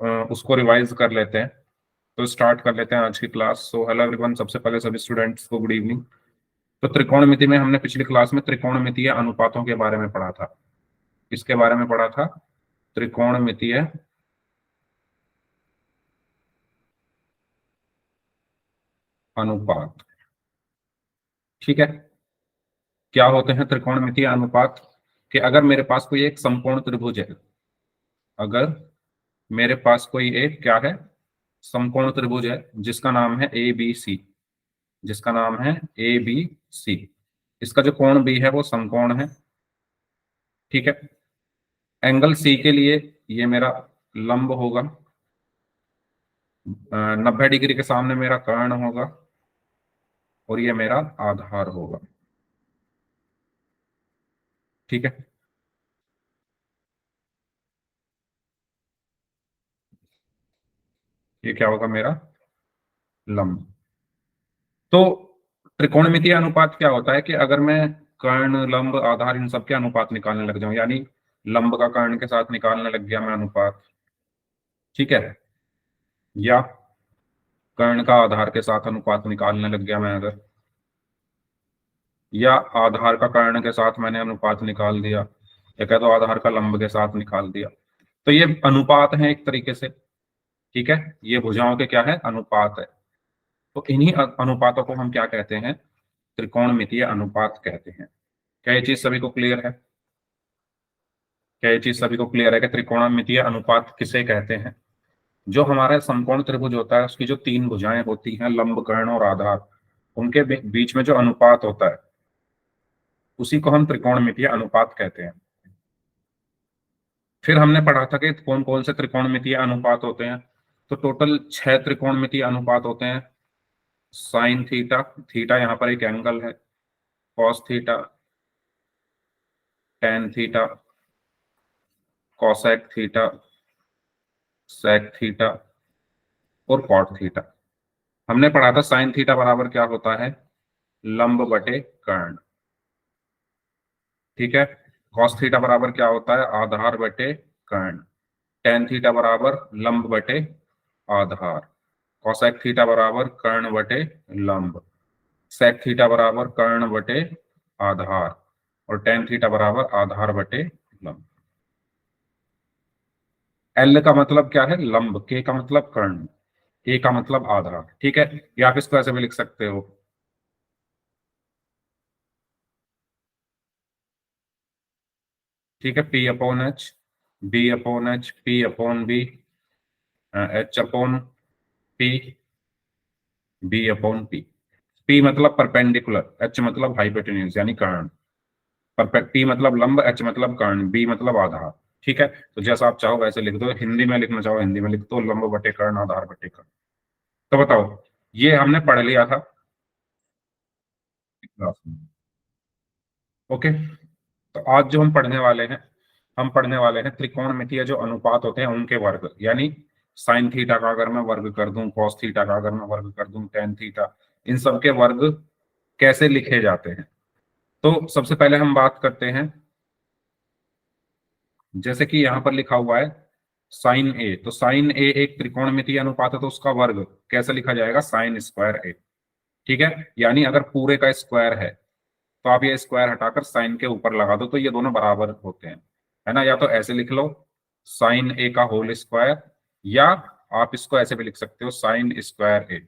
उसको रिवाइज कर लेते हैं। तो स्टार्ट कर लेते हैं आज की क्लास। सो हेलो एवरीवन, सबसे पहले सभी स्टूडेंट्स को गुड इवनिंग। तो त्रिकोणमिति में हमने पिछली क्लास में त्रिकोणमितीय अनुपातों के बारे में पढ़ा था। किसके बारे में पढ़ा था? त्रिकोणमितीय अनुपात। ठीक है, क्या होते हैं त्रिकोणमितीय अनुपात? कि अगर मेरे पास कोई एक समकोण त्रिभुज है, अगर मेरे पास कोई एक क्या है, समकोण त्रिभुज है जिसका नाम है ए बी सी, जिसका नाम है ए बी सी। इसका जो कोण बी है वो समकोण है। ठीक है, एंगल सी के लिए ये मेरा लंब होगा, 90 डिग्री के सामने मेरा कर्ण होगा और ये मेरा आधार होगा। ठीक है, ये क्या होगा? मेरा लंब। तो त्रिकोणमितीय अनुपात क्या होता है कि अगर मैं कर्ण, लंब, आधार इन सब के अनुपात निकालने लग जाऊं, यानी लंब का कर्ण के साथ निकालने लग गया मैं अनुपात, ठीक है, या कर्ण का आधार के साथ अनुपात निकालने लग गया मैं अगर, या आधार का कर्ण के साथ मैंने अनुपात निकाल दिया, या कह दो आधार का लंब के साथ निकाल दिया, तो ये अनुपात है एक तरीके से। ठीक है, ये भुजाओं के क्या है? अनुपात है। तो इन्हीं अनुपातों को हम क्या कहते हैं? त्रिकोणमितीय अनुपात कहते हैं। क्या ये चीज सभी को क्लियर है? क्या ये चीज सभी को क्लियर है कि त्रिकोणमितीय अनुपात किसे कहते हैं? जो हमारा समकोण त्रिभुज होता है उसकी जो तीन भुजाएं होती हैं, लंब, कर्ण और आधार, उनके बीच में जो अनुपात होता है उसी को हम त्रिकोणमितीय अनुपात कहते हैं। फिर हमने पढ़ा था कि कौन कौन से त्रिकोणमितीय अनुपात होते हैं। तो टोटल 6 त्रिकोणमितीय अनुपात होते हैं। साइन थीटा, थीटा यहाँ पर एक एंगल है, cos theta, tan theta, cosec theta, sec theta और कॉट थीटा। हमने पढ़ा था साइन थीटा बराबर क्या होता है? लंब बटे कर्ण। ठीक है, कॉस थीटा बराबर क्या होता है? आधार बटे कर्ण। टेन थीटा बराबर लंब बटे आधार। कॉसेक थीटा बराबर कर्ण बटे लंब। सेक थीटा बराबर कर्ण बटे आधार और टेन थीटा बराबर आधार बटे लंब। एल का मतलब क्या है? लंब। के का मतलब कर्ण। ए का मतलब आधार। ठीक है, या आप इसको ऐसे भी लिख सकते हो। ठीक है, p upon h, b upon h, p upon b, h upon p, b upon p. P मतलब परपेंडिकुलर, एच मतलब हाइपोटेन्यूज यानी कर्ण। परफेक्ट, पी मतलब लंब, एच मतलब कर्ण, बी मतलब आधार। ठीक है, तो जैसा आप चाहो वैसे लिख दो। हिंदी में लिखना चाहो हिंदी में लिख दो, लंब बटे कर्ण, आधार बटे कर्ण। तो बताओ, ये हमने पढ़ लिया था क्लास में। ओके, तो आज जो हम पढ़ने वाले हैं, हम पढ़ने वाले हैं त्रिकोणमितीय जो अनुपात होते हैं उनके वर्ग। यानी साइन थीटा का अगर मैं वर्ग कर दूं, कॉस थीटा का अगर मैं वर्ग कर दूं, टेन थीटा, इन सब के वर्ग कैसे लिखे जाते हैं। तो सबसे पहले हम बात करते हैं, जैसे कि यहां पर लिखा हुआ है साइन ए। तो साइन ए एक त्रिकोणमितीय अनुपात है, तो उसका वर्ग कैसे लिखा जाएगा? साइन स्क्वायर ए। ठीक है, यानी अगर पूरे का स्क्वायर है तो आप ये स्क्वायर हटाकर साइन के ऊपर लगा दो तो ये दोनों बराबर होते हैं, है ना। या तो ऐसे लिख लो साइन ए का होल स्क्वायर, या आप इसको ऐसे भी लिख सकते हो साइन स्क्वायर ए।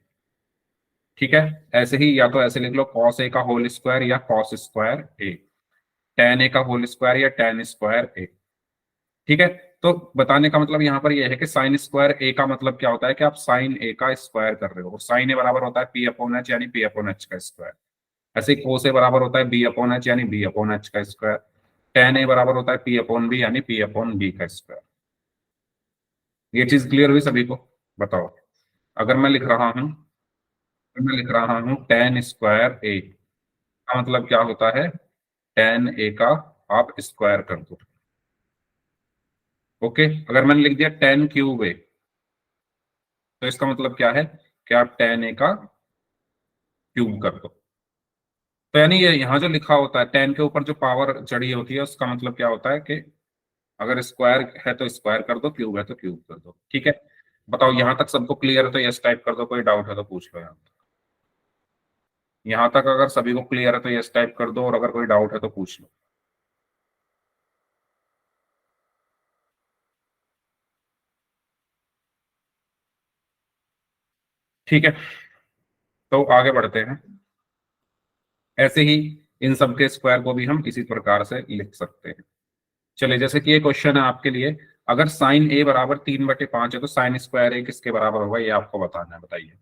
ठीक है, ऐसे ही या तो ऐसे लिख लो कॉस ए का होल स्क्वायर या कॉस स्क्वायर ए, टेन ए का होल स्क्वायर या टेन स्क्वायर ए। ठीक है, तो बताने का मतलब यहाँ पर यह है कि साइन स्क्वायर ए का मतलब क्या होता है कि आप साइन ए का स्क्वायर कर रहे हो, और साइन ए बराबर होता है पी अपॉन एच यानी पी अपॉन एच का स्क्वायर। ऐसे ही कोस ए बराबर होता है बी अपॉन एच यानी बी अपॉन एच का स्क्वायर। टेन ए बराबर होता है पी अपॉन बी यानी पी अपॉन बी का स्क्वायर। ये चीज क्लियर हुई सभी को? बताओ, अगर मैं लिख रहा हूं, अगर मैं लिख रहा हूं टेन स्क्वायर ए का मतलब क्या होता है? टेन ए का आप स्क्वायर कर दो। ओके, अगर मैंने लिख दिया टेन क्यूब ए, तो इसका मतलब क्या है कि आप टेन ए का क्यूब कर दो। तो यानी ये यहाँ जो लिखा होता है टेन के ऊपर जो पावर चढ़ी होती है उसका मतलब क्या होता है कि अगर स्क्वायर है तो स्क्वायर कर दो, क्यूब है तो क्यूब कर दो। ठीक है, बताओ यहां तक सबको क्लियर है तो यस टाइप कर दो, कोई डाउट है तो पूछ लो। यहाँ तक अगर सभी को क्लियर है तो यस टाइप कर दो, और अगर कोई डाउट है तो पूछ लो। ठीक है, तो आगे बढ़ते हैं। ऐसे ही इन सब के स्क्वायर को भी हम इसी प्रकार से लिख सकते हैं। चलिए, जैसे कि ये क्वेश्चन है आपके लिए, अगर साइन ए बराबर 3/5 है तो साइन स्क्वायर ए किसके बराबर होगा, ये आपको बताना है, बताइए।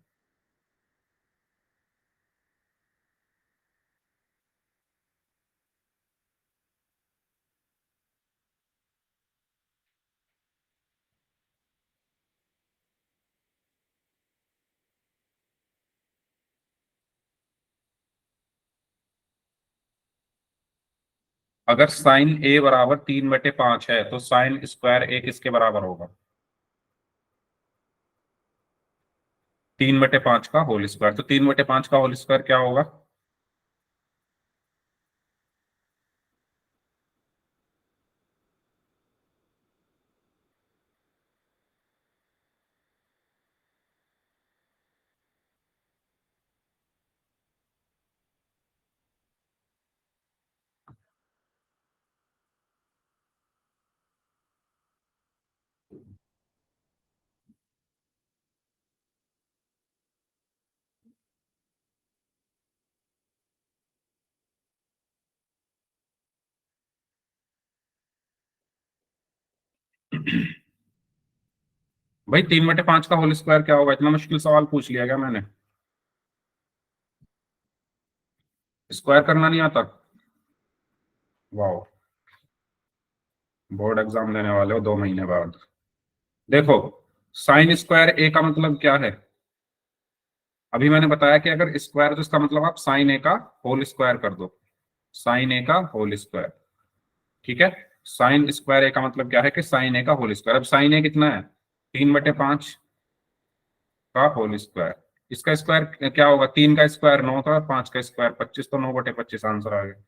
अगर साइन ए बराबर 3/5 है तो साइन स्क्वायर ए किसके बराबर होगा? 3/5 का होल स्क्वायर। तो 3/5 का होल स्क्वायर क्या होगा? भाई 3/5 का होल स्क्वायर क्या होगा? इतना मुश्किल सवाल पूछ लिया क्या मैंने? स्क्वायर करना नहीं आता? वाह, बोर्ड एग्जाम देने वाले हो 2 महीने बाद। देखो, साइन स्क्वायर ए का मतलब क्या है? अभी मैंने बताया कि अगर स्क्वायर तो इसका मतलब आप साइन ए का होल स्क्वायर कर दो, साइन ए का होल स्क्वायर। ठीक है, साइन स्क्वायर ए का मतलब क्या है कि साइन ए का होल स्क्वायर। अब साइन ए कितना है? 3/5 का होल स्क्वायर। इसका स्क्वायर क्या होगा? 3 का स्क्वायर 9 का, 5 का स्क्वायर 25, तो 9/25 आंसर आ गया।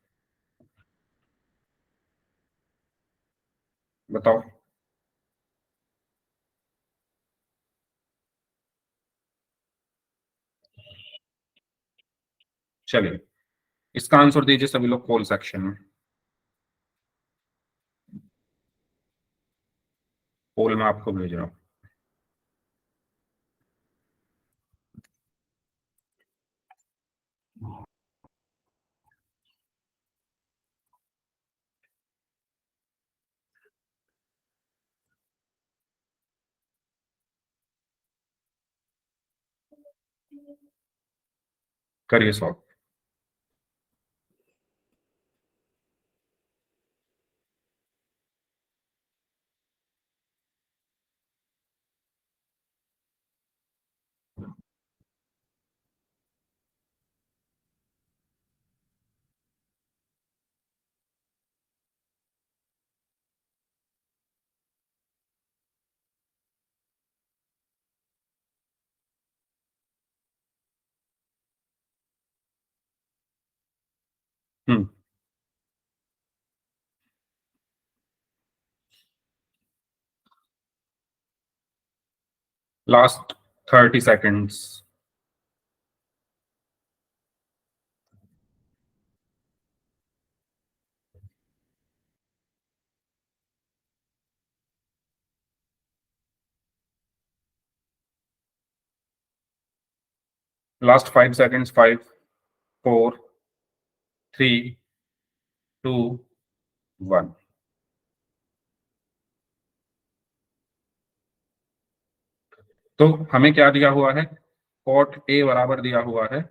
बताओ। चलिए, इसका आंसर दीजिए सभी लोग पोल सेक्शन में। पोल में आपको भेज रहा हूँ। करिए solve. Hmm. Last 30 seconds. Last 5 seconds. 5, 4, 3, 2, 1। तो हमें क्या दिया हुआ है? कॉट ए बराबर दिया हुआ है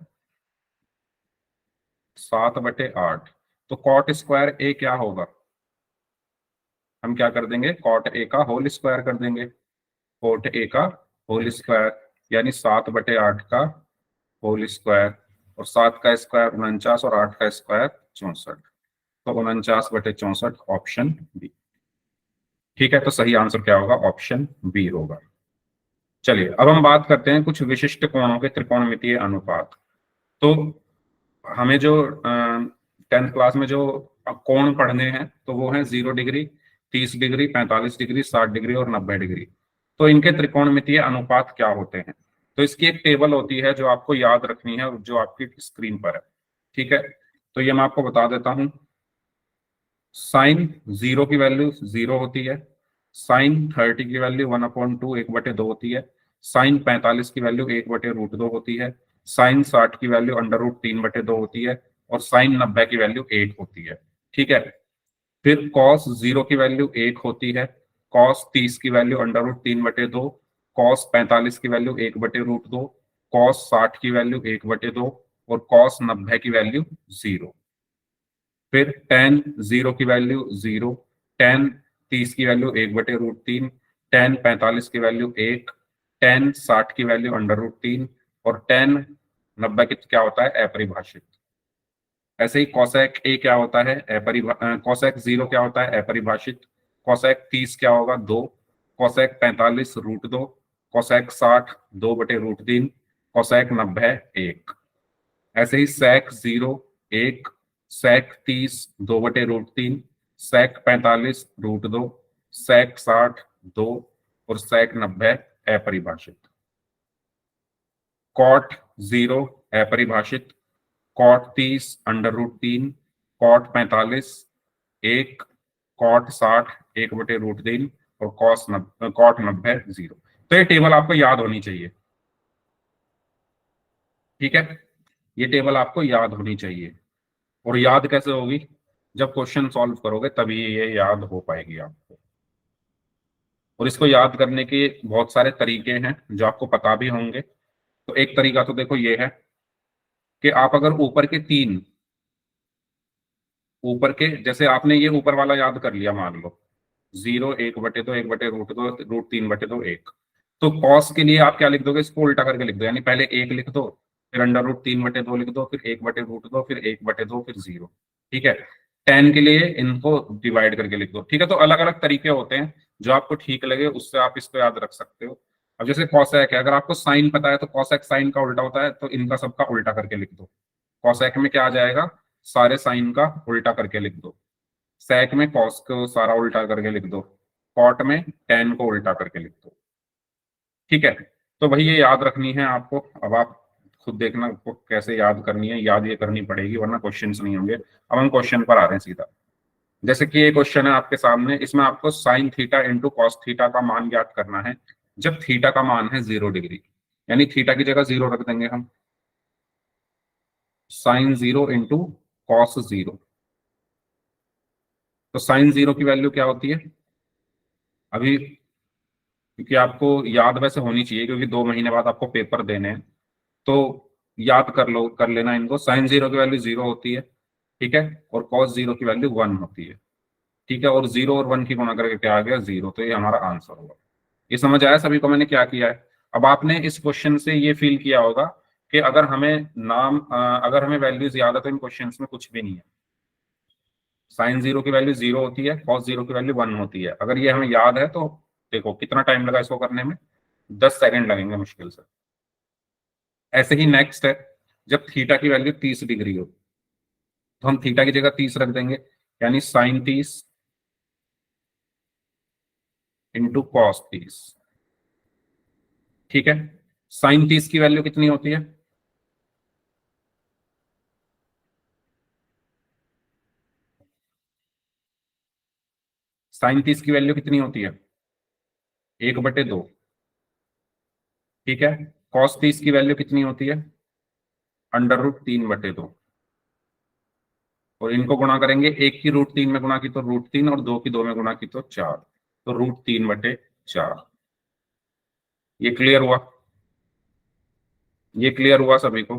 7/8। तो कॉट स्क्वायर ए क्या होगा? हम क्या कर देंगे? कॉट ए का होल स्क्वायर कर देंगे। कॉट ए का होल स्क्वायर यानी 7/8 का होल स्क्वायर। और 7 का स्क्वायर 49, और 8 का स्क्वायर 64। तो 49/64 ऑप्शन बी। ठीक है, तो सही आंसर क्या होगा? ऑप्शन बी होगा। चलिए, अब हम बात करते हैं कुछ विशिष्ट कोणों के त्रिकोणमितीय अनुपात। तो हमें जो 10th क्लास में जो कोण पढ़ने हैं तो वो है 0 डिग्री, 30 डिग्री, 45 डिग्री, 60 डिग्री और 90 डिग्री। तो इनके त्रिकोणमितीय अनुपात क्या होते हैं? तो इसकी एक टेबल होती है जो आपको याद रखनी है, जो आपकी स्क्रीन पर है। ठीक है, तो ये मैं आपको बता देता हूं। साइन 0 की वैल्यू 0 होती है, साइन 30 की वैल्यू 1/2 1/2 होती है, साइन 45 की वैल्यू 1/√2 होती है, साइन 60 की वैल्यू √3/2 होती है, और साइन 90 की वैल्यू 1 होती है। ठीक है, फिर कॉस 0 की वैल्यू 1 होती है, कॉस 30 की वैल्यू √3/2, कॉस 45 की वैल्यू 1/√2, कॉस 60 की वैल्यू 1/2 और कॉस 90 की वैल्यू 0। फिर टेन 0 की वैल्यू 0, टेन 30 की वैल्यू 1/√3, टेन 45 की वैल्यू 1, टेन 60 की वैल्यू √3 और टेन 90 की क्या होता है? अपरिभाषित। ऐसे ही कॉसेक ए क्या होता है? कॉसेक 0 क्या होता है? अपरिभाषित। कॉसेक 30 क्या होगा? 2। Cosec 45 √2, cosec 60 2/√3, cosec 90 1। ऐसे ही सेक 0 1, सेक 30 2/√3, सेक 45 √2, सेक 60 2 और सेक 90 अपरिभाषित। कॉट 0 अपरिभाषित, कॉट 30 √3, कॉट 45 1, कॉट 60 1/√3 और कॉट 90 0। तो ये टेबल आपको याद होनी चाहिए। ठीक है, ये टेबल आपको याद होनी चाहिए। और याद कैसे होगी? जब क्वेश्चन सॉल्व करोगे तभी ये याद हो पाएगी आपको। और इसको याद करने के बहुत सारे तरीके हैं जो आपको पता भी होंगे। तो एक तरीका तो देखो ये है कि आप अगर ऊपर के जैसे आपने ये ऊपर वाला याद कर लिया, मान लो 0 1/2 1/√2 √3/2 1। तो कॉस के लिए आप क्या लिख दोगे? इसको उल्टा करके लिख दो, यानी पहले 1 लिख दो, फिर √3/2 लिख दो, फिर 1/√2, फिर 1/2, फिर 0। ठीक है, टेन के लिए इनको डिवाइड करके लिख दो। ठीक है, तो अलग अलग तरीके होते हैं, जो आपको ठीक लगे उससे आप इसको याद रख सकते हो। अब जैसे कॉसेक है, अगर आपको साइन पता है तो कॉसेक साइन का उल्टा होता है, तो इनका सबका उल्टा करके लिख दो। कॉसेक में क्या आ जाएगा? सारे साइन का उल्टा करके लिख दो। सेक में कॉस को सारा उल्टा करके लिख दो। कॉट में टेन को उल्टा करके लिख दो। ठीक है, तो भाई ये याद रखनी है आपको। अब आप खुद देखना आपको कैसे याद करनी है, याद ये करनी पड़ेगी वरना क्वेश्चंस नहीं होंगे। अब हम क्वेश्चन पर आ रहे हैं सीधा। जैसे कि ये क्वेश्चन है आपके सामने, इसमें आपको sine theta into cos theta का मान ज्ञात करना है जब थीटा का मान है 0 डिग्री। यानी थीटा की जगह 0 रख देंगे हम। Sine 0 into cos 0। तो साइन 0 की वैल्यू क्या होती है? अभी क्योंकि आपको याद वैसे होनी चाहिए, क्योंकि 2 महीने बाद आपको पेपर देने हैं, तो याद कर लेना इनको। साइन 0 की वैल्यू 0 होती है, ठीक है, और कॉस 0 की वैल्यू 1 होती है। ठीक है, और 0 और 1 की गुणा करके क्या आ गया? 0। तो ये हमारा आंसर होगा। ये समझ आया सभी को मैंने क्या किया है? अब आपने इस क्वेश्चन से ये फील किया होगा कि अगर हमें वैल्यूज याद है तो इन क्वेश्चंस में कुछ भी नहीं है। साइन 0 की वैल्यू 0 होती है, कॉस 0 की वैल्यू 1 होती है। अगर ये हमें याद है तो देखो कितना टाइम लगा इसको करने में, 10 सेकंड लगेंगे मुश्किल से। ऐसे ही नेक्स्ट है, जब थीटा की वैल्यू 30 डिग्री हो तो हम थीटा की जगह 30 रख देंगे, यानी साइन 30 इंटू कॉस 30। ठीक है, साइन 30 की वैल्यू कितनी होती है? साइन 30 की वैल्यू कितनी होती है? 1/2। ठीक है, कॉस 30 की वैल्यू कितनी होती है? √3/2। और इनको गुणा करेंगे, एक की √3 में गुणा की तो √3 और दो की 2 में गुणा की तो 4, तो √3/4। ये क्लियर हुआ? ये क्लियर हुआ सभी को?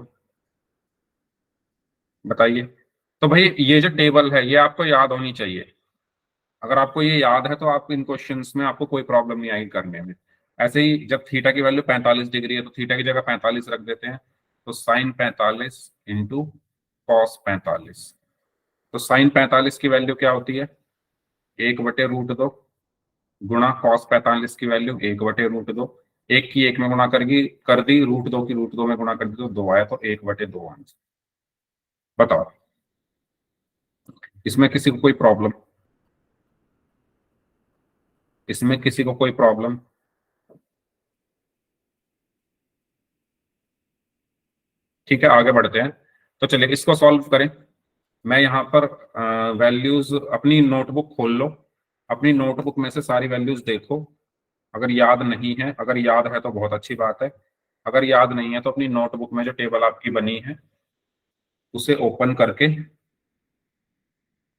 बताइए। तो भाई ये जो टेबल है ये आपको याद होनी चाहिए। अगर आपको ये याद है तो आपको इन क्वेश्चंस में आपको कोई प्रॉब्लम नहीं आएगी करने में। ऐसे ही जब थीटा की वैल्यू 45 डिग्री है तो थीटा की जगह 45 रख देते हैं। तो साइन 45 इंटू कॉस 45। तो साइन 45 की वैल्यू क्या होती है? 1/√2 गुणा कॉस 45 की वैल्यू 1/√2। एक की एक में गुणा कर दी, √2 की √2 में गुणा कर दी तो 2 आया, तो 1/2 आंसर। बताओ, इसमें किसी को कोई प्रॉब्लम? इसमें किसी को कोई प्रॉब्लम? ठीक है, आगे बढ़ते हैं। तो चलिए इसको सॉल्व करें। मैं यहाँ पर वैल्यूज, अपनी नोटबुक खोल लो, अपनी नोटबुक में से सारी वैल्यूज देखो। अगर याद नहीं है, अगर याद है तो बहुत अच्छी बात है, अगर याद नहीं है तो अपनी नोटबुक में जो टेबल आपकी बनी है उसे ओपन करके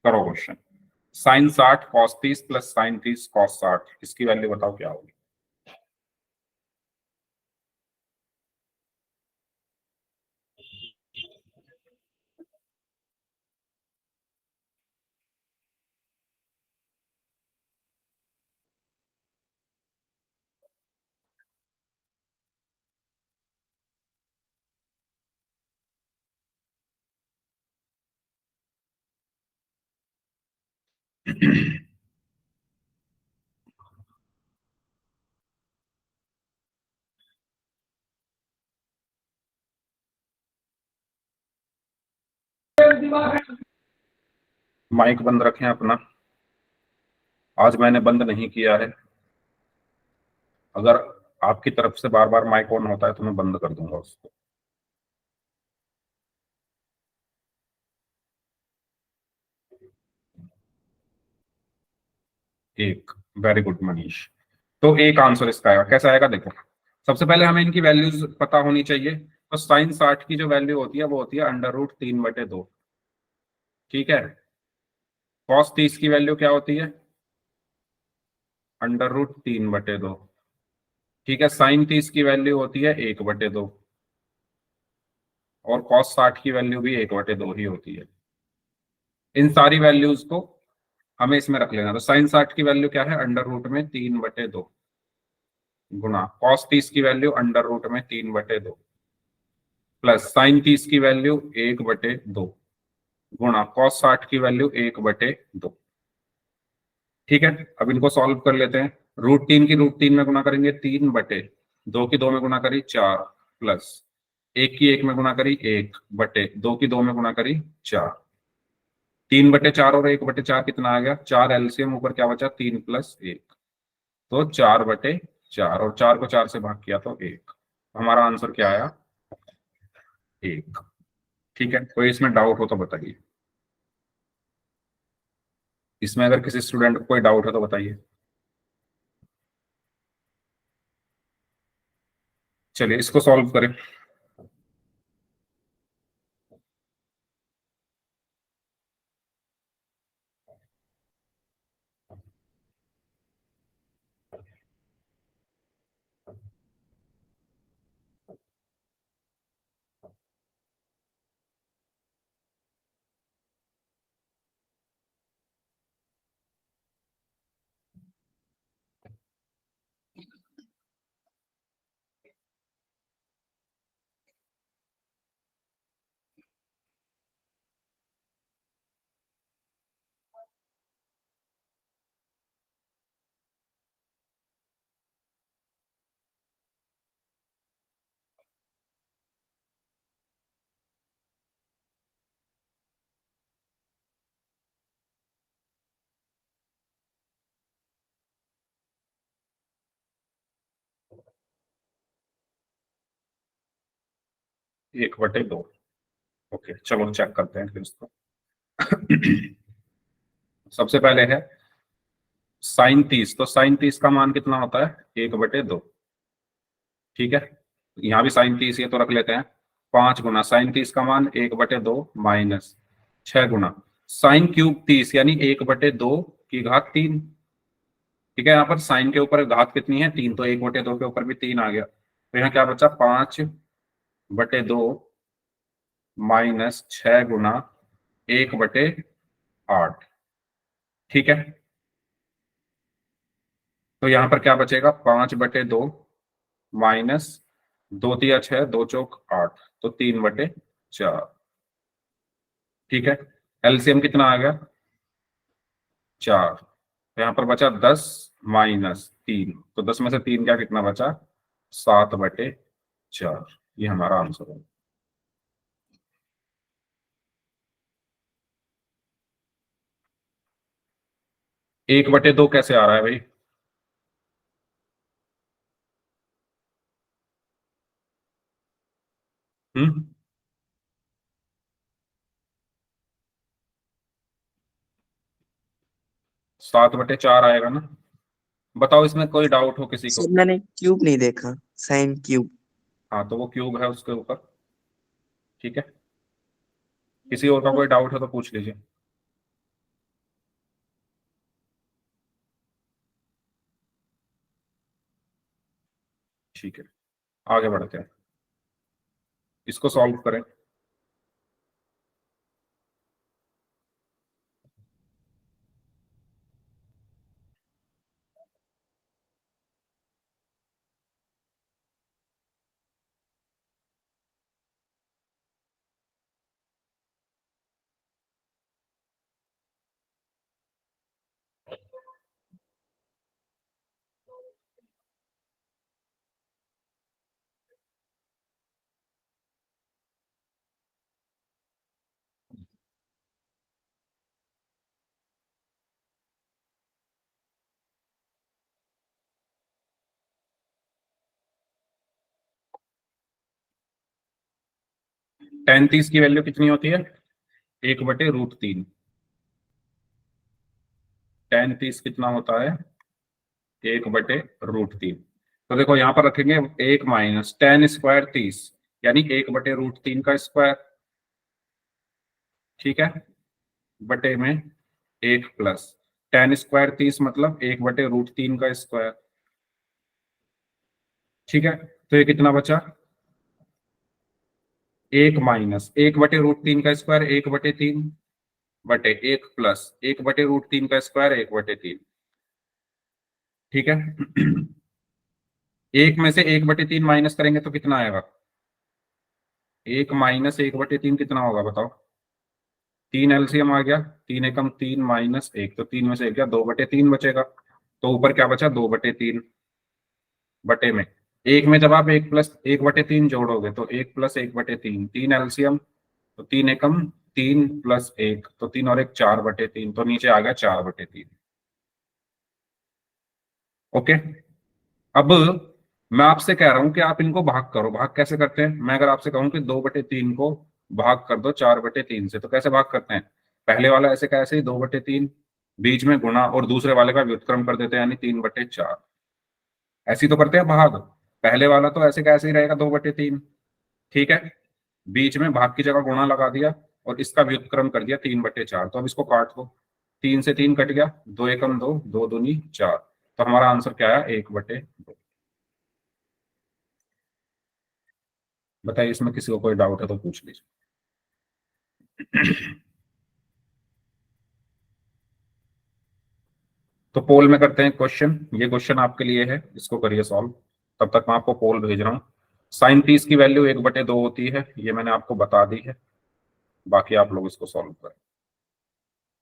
करो question. Sine 60 cos 30 plus sine 30 cos 60, इसकी वैल्यू बताओ क्या होगी। माइक बंद रखें अपना। आज मैंने बंद नहीं किया है। अगर आपकी तरफ से बार बार माइक ऑन होता है तो मैं बंद कर दूंगा उसको। एक, वेरी गुड मनीष। तो एक आंसर इसका आएगा, कैसा आएगा देखो। सबसे पहले हमें इनकी वैल्यूज पता होनी चाहिए। तो साइन 60 की जो वैल्यू होती है वो होती है √3/2। ठीक है। कॉस 30 की वैल्यू क्या होती है? √3/2। ठीक है, साइन 30 की वैल्यू होती है 1/2, और कॉस 60 की वैल्यू भी 1/2 ही होती है। इन सारी वैल्यूज को हमें इसमें रख लेना। तो साइन 60 की वैल्यू क्या है? √3/2, गुणा कॉस 30 की वैल्यू √3/2, प्लस साइन 30 की वैल्यू 1/2, गुणा कॉस 60 की वैल्यू 1/2। ठीक है, अब इनको सॉल्व कर लेते हैं। √3 की √3 में गुणा करेंगे 3/2 की 2 में गुणा करी 4, प्लस 1 की 1 में गुणा करी 1/2 की 2 में गुणा करी 4। 3/4 और 1/4 कितना आ गया? 4 एलसीएम, ऊपर क्या बचा? 3 प्लस 1, तो 4/4, और 4 को 4 से भाग किया तो 1। हमारा आंसर क्या आया? 1। ठीक है, कोई इसमें डाउट हो तो बताइए। इसमें अगर किसी स्टूडेंट को कोई डाउट है तो बताइए। चलिए इसको सॉल्व करें। एक बटे दो। ओके, चलो चेक करते हैं फिर इसको। सबसे पहले है साइन 30। तो साइन 30 का मान कितना होता है? 1/2। ठीक है, यहाँ भी साइन 30 ये तो रख लेते हैं। 5 गुना साइन 30 का मान 1/2 माइनस 6 गुना साइन क्यूब 30 यानी 1/2 की घात 3। ठीक है, यहाँ पर साइन के ऊपर घात कितनी है? 3, तो 1/2 के ऊपर भी 3 आ गया। तो यहाँ क्या बचा? 5/2 माइनस 6 गुना 1/8। ठीक है, तो यहाँ पर क्या बचेगा? 5/2 माइनस 2 × 6 2 × 4, तो 3/4। ठीक है, एलसीएम कितना आ गया? 4। तो यहाँ पर बचा 10 माइनस 3, तो 10 में से 3 क्या, कितना बचा? 7/4। ये हमारा आंसर है। 1/2 कैसे आ रहा है भाई? हम्म। 7/4 आएगा ना। बताओ इसमें कोई डाउट हो किसी सर को? मैंने क्यूब नहीं देखा, साइन क्यूब। हाँ तो वो क्यूब है उसके ऊपर। ठीक है। किसी और का कोई डाउट है तो पूछ लीजिए। ठीक है, आगे बढ़ते हैं, इसको सॉल्व करें। 10/30 की वैल्यू कितनी होती है? 1/√3। 10/30 कितना होता है? 1/√3। तो देखो यहां पर रखेंगे 1 - 10² 30, यानी 1/√3 का स्क्वायर। ठीक है। बटे में 1 + 10² 30 मतलब 1/√3 का स्क्वायर। ठीक है। तो ये कितना बचा? 1 - 1/√3 का स्क्वायर 1/3, बटे 1 + 1/√3 का स्क्वायर 1/3। ठीक है। एक में से 1/3 माइनस करेंगे तो कितना आएगा? 1 - 1/3 कितना होगा बताओ? 3 एलसीएम आ गया। 3 × 3 -1, तो 3 में से 1 गया, 2/3 बचेगा। तो ऊपर क्या बचा? 2/3 बटे में एक में जब आप 1 + 1/3 जोड़ोगे तो 1 + 1/3, 3 एलसीएम, तो 3 × 3 + 1, तो 3 और 1 4/3, तो नीचे आ गया 4/3। ओके। अब मैं आपसे कह रहा हूं कि आप इनको भाग करो। भाग कैसे करते हैं? मैं अगर आपसे कहूं कि 2/3 को भाग कर दो 4/3 से, तो कैसे भाग करते हैं? पहले वाला ऐसे का ऐसे ही 2/3, बीच में गुणा और दूसरे वाले का व्युत्क्रम कर देते हैं, यानी 3/4। ऐसी तो करते हैं भाग। पहले वाला तो ऐसे का ऐसे ही रहेगा 2/3। ठीक है। बीच में भाग की जगह गुणा लगा दिया और इसका व्युत्क्रम कर दिया 3/4। तो अब इसको काट दो। 3 से 3 कट गया, 2 × 1 = 2, 2×2 = 4। तो हमारा आंसर क्या आया? 1/2। बताइए इसमें किसी को कोई डाउट है तो पूछ लीजिए। तो पोल में करते हैं क्वेश्चन। ये क्वेश्चन आपके लिए है, इसको करिए सॉल्व। तब तक मैं आपको पोल भेज रहा हूँ। sin 30 की वैल्यू 1/2 होती है, ये मैंने आपको बता दी है। बाकी आप लोग इसको सॉल्व करें।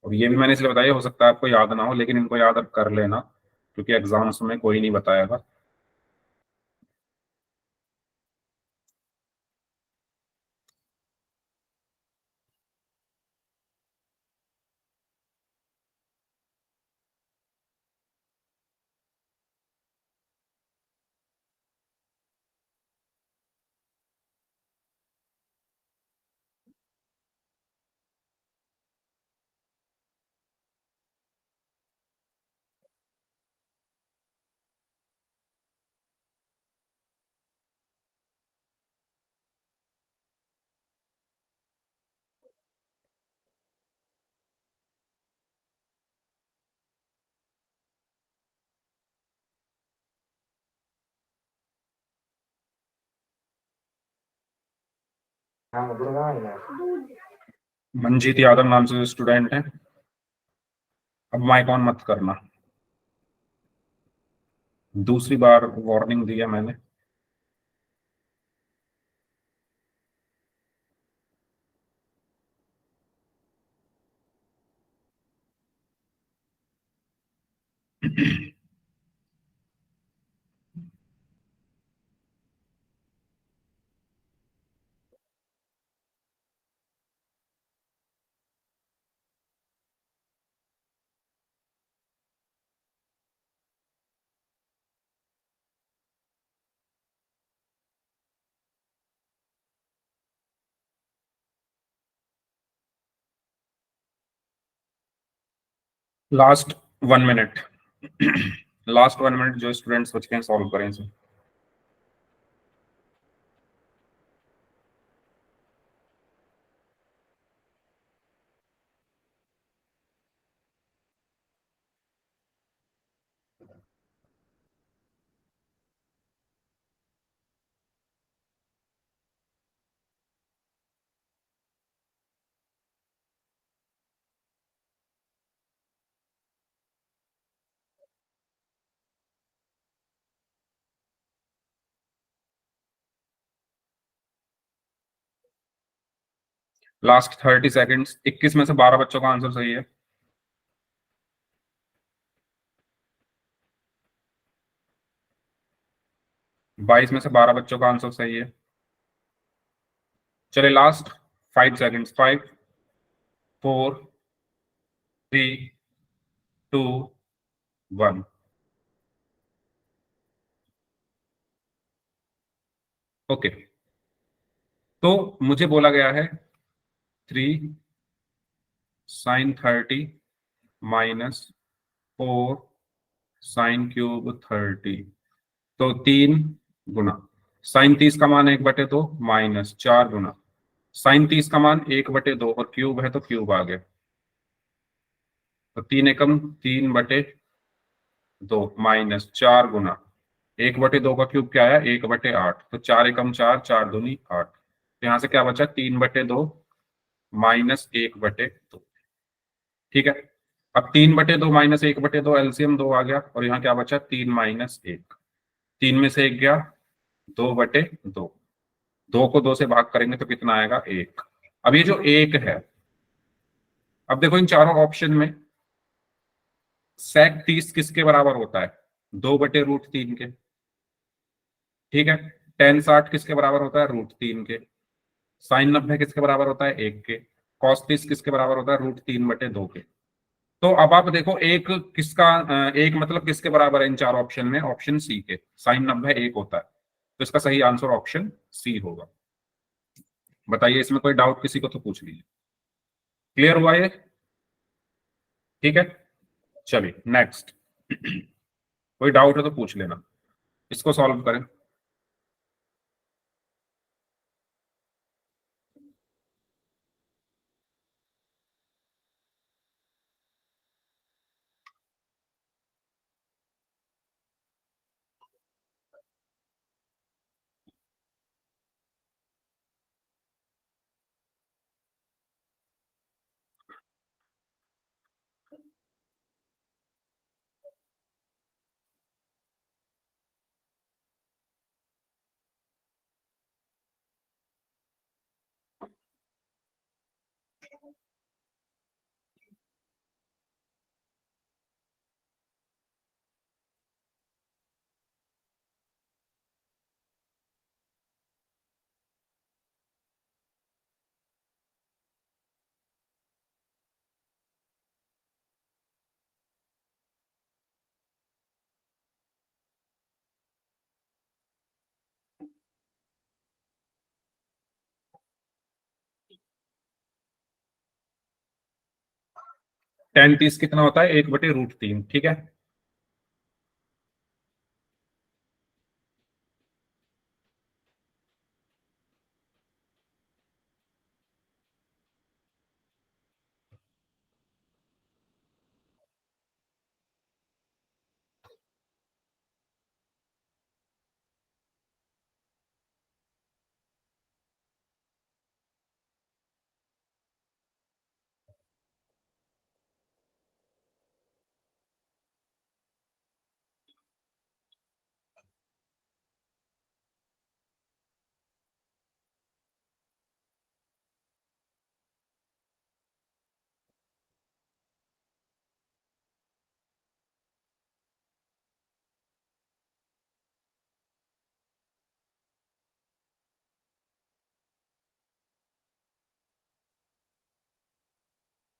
और ये भी मैंने इसलिए बताया, हो सकता है आपको याद ना हो, लेकिन इनको याद अब कर लेना, क्योंकि एग्जाम्स में कोई नहीं बताएगा। मंजीत यादव नाम से स्टूडेंट है। अब माइक ऑन मत करना, दूसरी बार वार्निंग दी है मैंने। Last 1 minute. लास्ट 1 मिनट जो स्टूडेंट्स बच के सॉल्व करें इसे। Last 30 seconds. 21 में से 12 बच्चों का आंसर सही है। बाईस में से 12 बच्चों का आंसर सही है। चले लास्ट 5 सेकेंड्स। 5 4 3 2 1। ओके, तो मुझे बोला गया है 3 sin 30 -4 sin³ 30। तो 3 गुना sin 30 का मान 1/2 माइनस 4 गुना sin 30 का मान 1/2 और क्यूब है तो क्यूब आ गया। तो 3 एकम 3/2 माइनस 4 गुना 1/2 का क्यूब क्या है 1/8। तो 4 एकम 4, 4 दूनी 8। तो यहां से क्या बचा 3/2 माइनस 1/2। ठीक है, अब 3/2 माइनस 1/2 एलसीएम 2 आ गया और यहाँ क्या बचा 3 - 1। 3 में से 1 गया 2/2। 2 को 2 से भाग करेंगे तो कितना आएगा 1। अब ये जो 1 है, अब देखो इन चारों ऑप्शन में sec 30 किसके बराबर होता है 2/√3 के। ठीक है, tan 60 किसके बराबर होता है √3 के। sin 90 किसके बराबर होता है 1 के। cos 30 किसके बराबर होता है √3/2 के। तो अब आप देखो एक किसका एक मतलब किसके बराबर है इन चार ऑप्शन में, ऑप्शन सी के। sin 90 1 होता है, तो इसका सही आंसर ऑप्शन सी होगा। बताइए, इसमें कोई डाउट किसी को तो पूछ लीजिए। क्लियर हुआ ये? ठीक है, चलिए नेक्स्ट। कोई डाउट है तो पूछ लेना, इसको सॉल्व करें। tan 30 कितना होता है 1/√3। ठीक है,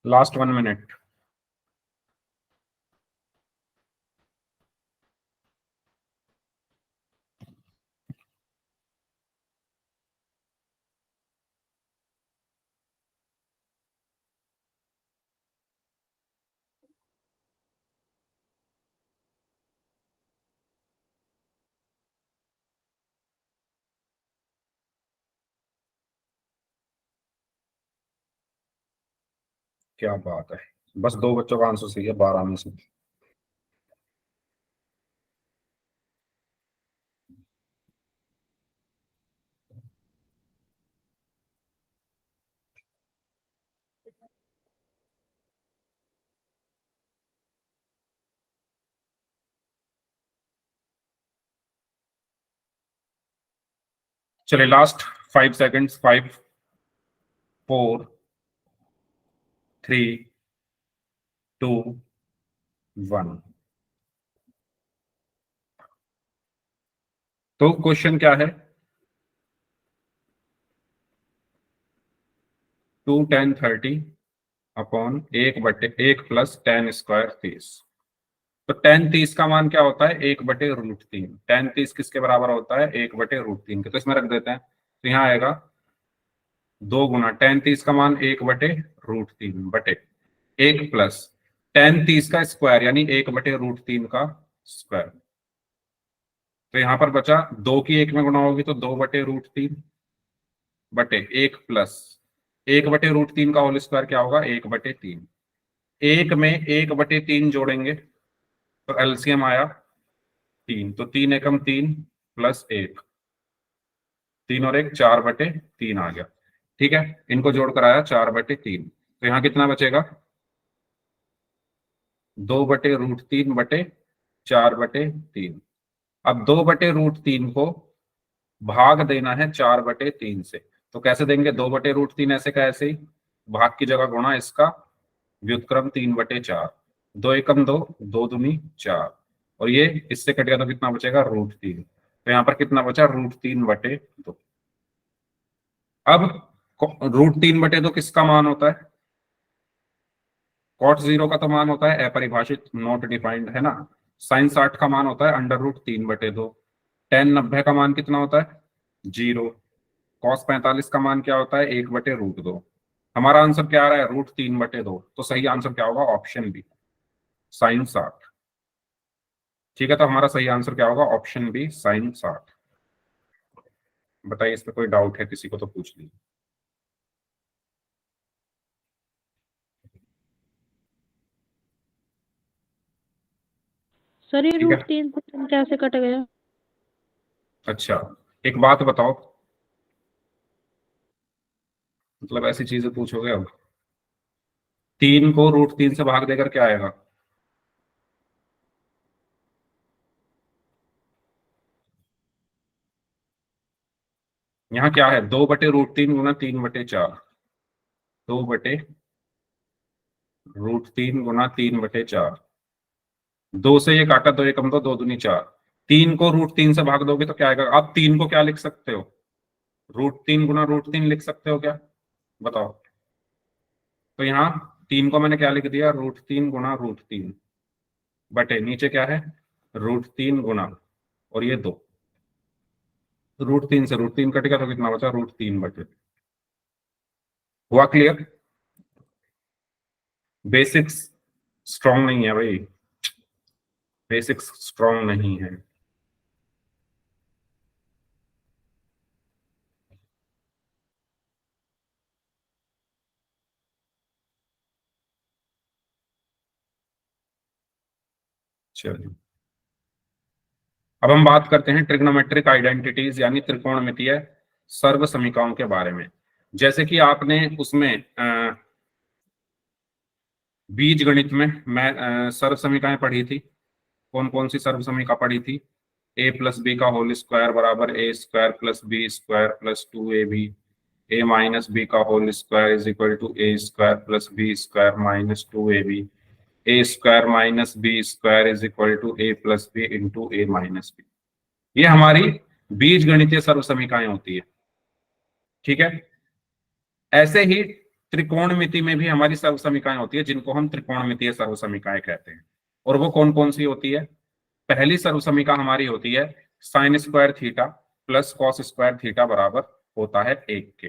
लास्ट 1 मिनट। क्या बात है, बस 2 बच्चों का आंसर सही है 12 में से। चलिए लास्ट 5 सेकेंड्स, 5, 4, 3, 2, 1। तो क्वेश्चन क्या है, 2 tan 30 अपॉन 1/1 + tan² 30। तो tan 30 का मान क्या होता है, 1/√3। tan 30 किसके बराबर होता है, 1/√3 के। तो इसमें रख देते हैं, तो यहाँ आएगा 2 गुना tan 30 का मान 1/√3 बटे 1 प्लस tan 30 का स्क्वायर यानी 1/√3 का स्क्वायर। तो यहां पर बचा 2 की 1 में गुणा होगी तो 2/√3 बटे 1 प्लस 1/√3 का होल स्क्वायर क्या होगा, 1/3। 1 में 1/3 जोड़ेंगे तो एलसीएम आया 3, तो 3 एकम 3 प्लस 1, 3 और 1 4/3 आ गया। ठीक है, इनको जोड़कर आया 4/3। तो यहाँ कितना बचेगा, 2/√3 बटे 4/3। अब 2/√3 को भाग देना है 4/3 से। तो कैसे देंगे, 2/√3 ऐसे का ऐसे ही, भाग की जगह गुणा इसका व्युत्क्रम 3/4। 2 एकम 2, 2 दूनी 4, और ये इससे कट गया तो कितना बचेगा, √3। तो यहाँ पर कितना बचा, √3/2। अब √3/2 किसका मान होता है, cot 0 का तो मान होता है अपरिभाषित, नॉट डिफाइंड, है ना। sin 60 का मान होता है √3/2। tan 90 का मान कितना होता है, 0। cos 45 का मान क्या होता है, 1/√2। हमारा आंसर क्या आ रहा है, √3/2। तो सही आंसर क्या होगा, ऑप्शन बी, sin 60। ठीक है, तो हमारा सही आंसर क्या होगा, ऑप्शन बी, sin 60। बताइए, इस पे कोई डाउट है किसी को तो पूछ लीजिए। सर ये ठीक है, √3 कैसे कट गया। अच्छा एक बात बताओ, मतलब ऐसी चीजें पूछोगे अब, 3 को √3 से भाग देकर क्या आएगा, यहाँ क्या है, 2/√3 गुना 3/4। 2/√3 गुना 3/4। 2 से ये काटा, 2 एकम 2, 2 दूनी 4। 3 को √3 से भाग दोगे तो क्या आएगा, आप 3 को क्या लिख सकते हो, √3 गुना √3 लिख सकते हो क्या, बताओ। तो यहाँ 3 को मैंने क्या लिख दिया, √3 गुना √3 बटे नीचे क्या है, √3 गुना, और ये 2, √3 से √3 कट गया तो कितना बचा, √3/2। हुआ क्लियर। बेसिक्स स्ट्रांग नहीं है भाई, बेसिक्स स्ट्रांग नहीं है। चलिए अब हम बात करते हैं ट्रिग्नोमेट्रिक आइडेंटिटीज यानी त्रिकोणमितीय सर्व समीकरणों के बारे में। जैसे कि आपने उसमें बीज गणित में मैं सर्व समीकरण पढ़ी थी, कौन कौन सी सर्व समीकरण पढ़ी थी, a + b का होल स्क्वायर बराबर a² + b² + 2ab, a - b का whole square is equal to a² + b² - 2ab, a² - b² is equal to a + b into a - b। ये हमारी बीज गणितीय सर्व समीकरण होती है। ठीक है, ऐसे ही त्रिकोणमिति में भी हमारी सर्व समीकरण होती है जिनको हम त्रिकोणमितीय सर्व समीकरण कहते हैं। और वो कौन कौन सी होती है, पहली सर्व समीकरण हमारी होती है sin² theta plus cos² theta बराबर होता है 1 के।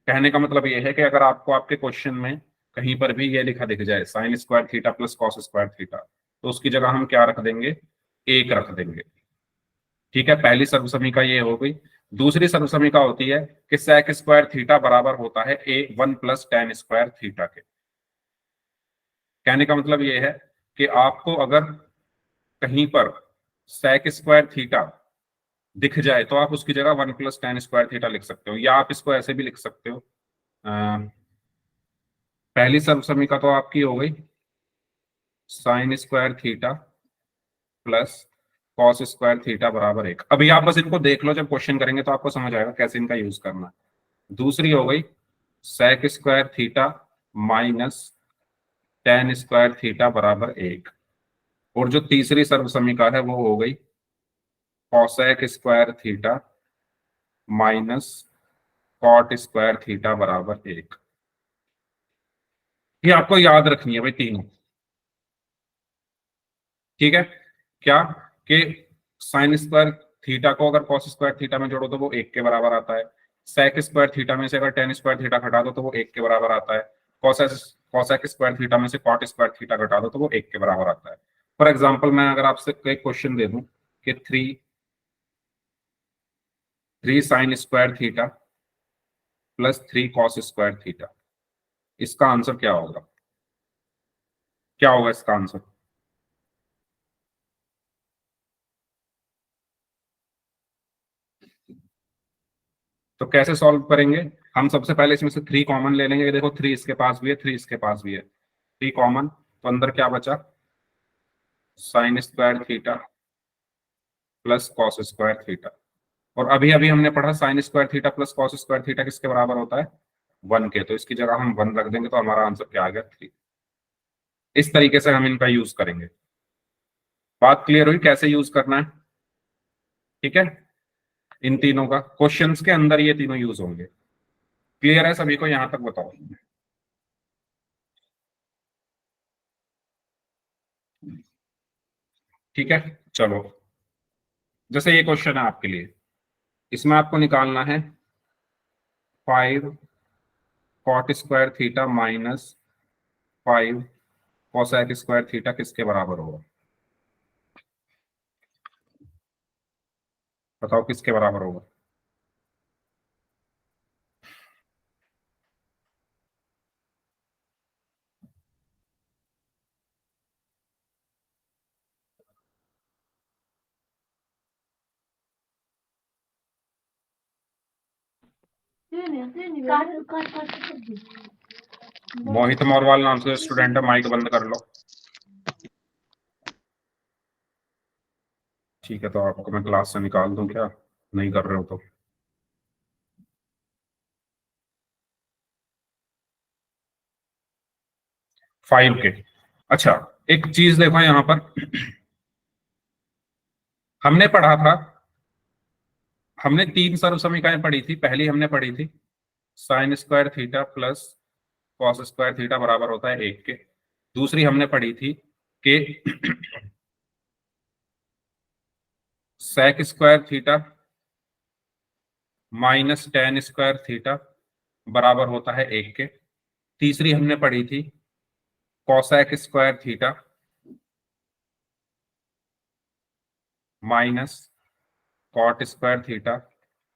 कहने का मतलब ये है कि अगर आपको आपके क्वेश्चन में कहीं पर भी ये लिखा दिख जाए sin² theta plus cos² theta, तो उसकी जगह हम क्या रख देंगे, 1 रख देंगे। ठीक है, पहली सर्व समीकरण ये हो गई। दूसरी सर्व समीकरण होती है कि sec² थीटा बराबर होता है a 1 + tan² थीटा के। कहने का मतलब ये है कि आपको अगर कहीं पर sec स्क्वायर थीटा दिख जाए तो आप उसकी जगह 1 + tan स्क्वायर थीटा लिख सकते हो, या आप इसको ऐसे भी लिख सकते हो। पहली सर्वसमीका तो आपकी हो गई sin square theta plus cos square theta बराबर 1। अभी आप बस इनको देख लो, जब क्वेश्चन करेंगे तो आपको समझ आएगा कैसे इनका यूज करना है। दूसरी हो गई sec square theta minus tan square theta बराबर 1। और जो तीसरी सर्वसमीका है वो हो गई cosec square theta minus cot square theta बराबर 1। ये आपको याद रखनी है भाई तीनों, ठीक है। क्या कि साइन स्क्वायर थीटा को अगर कॉस स्क्वायर थीटा में जोड़ो तो वो 1 के बराबर आता है। सेक स्क्वायर थीटा में से अगर टेन स्क्वायर थीटा घटा दो तो वो 1 के बराबर आता है। कॉसेक स्क्वायर थीटा में से कॉट स्क्वायर थीटा घटा दो तो वो 1 के बराबर आता है। फॉर एग्जाम्पल मैं अगर आपसे एक क्वेश्चन दे दूं कि three sine square theta plus 3 cos square theta, इसका आंसर क्या होगा? क्या होगा इसका आंसर? तो कैसे सॉल्व करेंगे? हम सबसे पहले इसमें से 3 कॉमन ले लेंगे। देखो 3 इसके पास भी है, 3 इसके पास भी है, 3 कॉमन, तो अंदर क्या बचा? Sine square theta plus cos square theta. और अभी अभी हमने पढ़ा sine square theta plus cos square theta किसके बराबर होता है? 1 के। तो इसकी जगह हम 1 रख देंगे तो हमारा आंसर क्या आ गया? 3। इस तरीके से हम इनका यूज करेंगे। बात क्लियर हुई कैसे यूज करना है? ठीक है, इन तीनों का क्वेश्चंस के अंदर ये तीनों यूज होंगे। क्लियर है सभी को यहां तक? बताओ। ठीक है, चलो। जैसे ये क्वेश्चन है आपके लिए, इसमें आपको निकालना है 5 cot square theta minus 5 cosec square theta किसके बराबर होगा? बताओ किसके बराबर होगा? मोहित मोरवाल नाम से स्टूडेंट है, माइक बंद कर लो। ठीक है, तो आपको मैं क्लास से निकाल दूं क्या? नहीं कर रहे हो तो? फाइव के। अच्छा, एक चीज देखो यहां पर, हमने पढ़ा था, हमने 3 सर्व समीकरण पढ़ी थी। पहली हमने पढ़ी थी sine square theta plus cos square theta बराबर होता है 1 के। दूसरी हमने पढ़ी थी कि sec square theta minus tan square theta बराबर होता है 1 के। तीसरी हमने पढ़ी थी cosec square theta minus cot square theta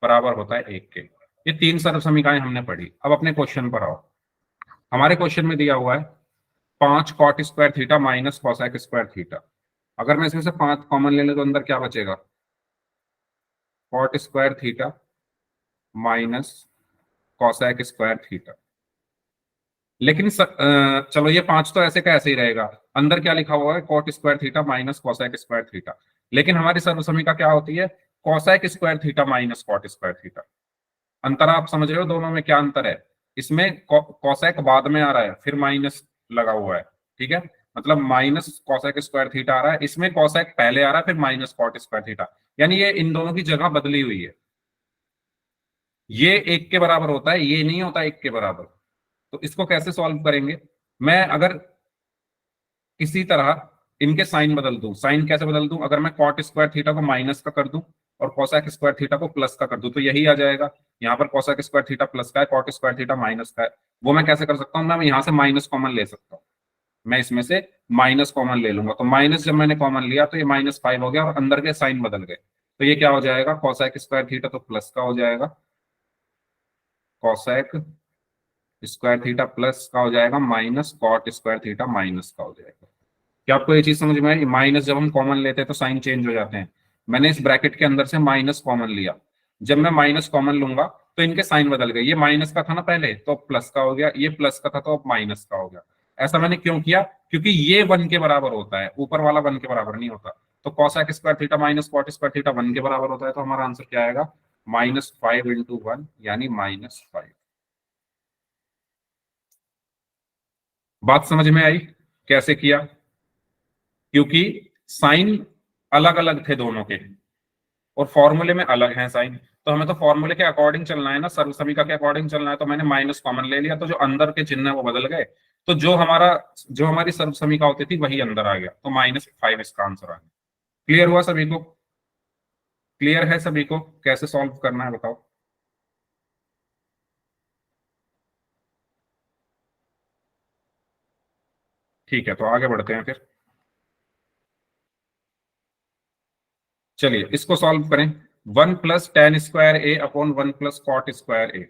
बराबर होता है 1 के। ये 3 सर्व समीकरण हमने पढ़ी। अब अपने क्वेश्चन पर आओ। हमारे क्वेश्चन में दिया हुआ है 5 cot square theta minus cosec square theta. अगर मैं इसमें से 5 कॉमन ले लूं तो अंदर क्या बचेगा? Cot square theta minus cosec square theta. लेकिन चलो ये 5 तो ऐसे का ऐसे ही रहेगा। अंदर क्या लिखा हुआ है? Cot square theta minus cosec square theta. लेकिन हमारी सर्वसमीका क्या होती है? Cosec square theta minus cot square theta. अंतर आप समझ रहे हो दोनों में क्या अंतर है? इसमें कॉसेक बाद में आ रहा है, फिर माइनस लगा हुआ है। ठीक है, मतलब माइनस कॉसेक स्क्वायर थीटा आ रहा है, इसमें कॉसेक पहले आ रहा है फिर माइनस कॉट स्क्वायर थीटा। यानी ये इन दोनों की जगह बदली हुई है। ये 1 के बराबर होता है, ये नहीं होता 1 के बराबर। तो इसको कैसे सॉल्व करेंगे? मैं अगर किसी तरह इनके साइन बदल दूं, साइन कैसे बदल दूं? अगर मैं कॉट स्क्वायर थीटा को माइनस का कर दूं और कोसेक स्क्वायर थीटा को प्लस का कर दूं तो यही आ जाएगा। यहाँ पर कोसेक स्क्वायर थीटा प्लस का है, कॉट स्क्वायर थीटा माइनस का है। वो मैं कैसे कर सकता हूँ? मैं यहाँ से माइनस कॉमन ले सकता हूँ। मैं इसमें से माइनस कॉमन ले लूंगा, तो माइनस जब मैंने कॉमन लिया तो ये -5 हो गया और अंदर के साइन बदल गए। तो ये क्या हो जाएगा? कोसेक स्क्वायर थीटा तो प्लस का हो जाएगा, कोसेक स्क्वायर थीटा प्लस का हो जाएगा minus cot square theta minus का हो जाएगा। क्या आपको ये चीज समझ में आई? माइनस जब हम कॉमन लेते हैं तो साइन चेंज हो जाते हैं। मैंने इस ब्रैकेट के अंदर से माइनस कॉमन लिया, जब मैं माइनस कॉमन लूंगा तो इनके साइन बदल गए। ये माइनस का था ना पहले, तो अब प्लस का हो गया, ये प्लस का था तो अब माइनस का हो गया। ऐसा मैंने क्यों किया? क्योंकि ये 1 के बराबर होता है, ऊपर वाला 1 के बराबर नहीं होता। तो cosec square theta minus cot square theta 1 के बराबर होता है, तो हमारा आंसर क्या आएगा? -5 × 1 यानी -5। बात समझ में आई कैसे किया? क्योंकि साइन अलग अलग थे दोनों के, और फॉर्मूले में अलग है साइन, तो हमें तो फॉर्मूले के अकॉर्डिंग चलना है ना, सर्वसमीका के अकॉर्डिंग चलना है। तो मैंने माइनस कॉमन ले लिया, तो जो अंदर के चिन्ह है वो बदल गए, तो जो हमारी सर्वसमीका होती थी वही अंदर आ गया, तो -5 इसका आंसर आ गया। क्लियर हुआ सभी को? क्लियर है सभी को कैसे सॉल्व करना है बताओ? ठीक है, तो आगे बढ़ते हैं फिर। चलिए इसको सॉल्व करें। 1 + tan² A/1 + cot²A।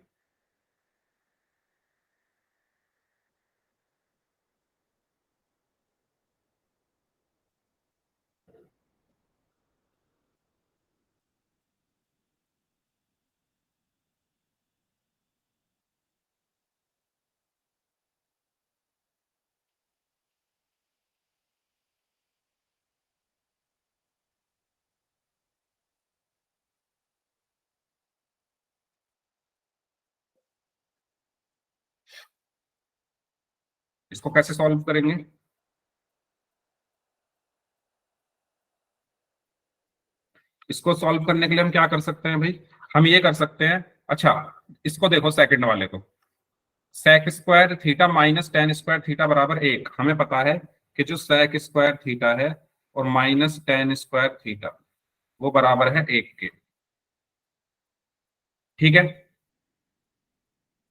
इसको कैसे सॉल्व करेंगे? इसको सॉल्व करने के लिए हम क्या कर सकते हैं भाई? हम ये कर सकते हैं, अच्छा इसको देखो सेकंड वाले को। Sec square theta minus tan square theta बराबर 1, हमें पता है कि जो सेक स्क्वायर थीटा है और माइनस टेन स्क्वायर थीटा वो बराबर है 1 के। ठीक है,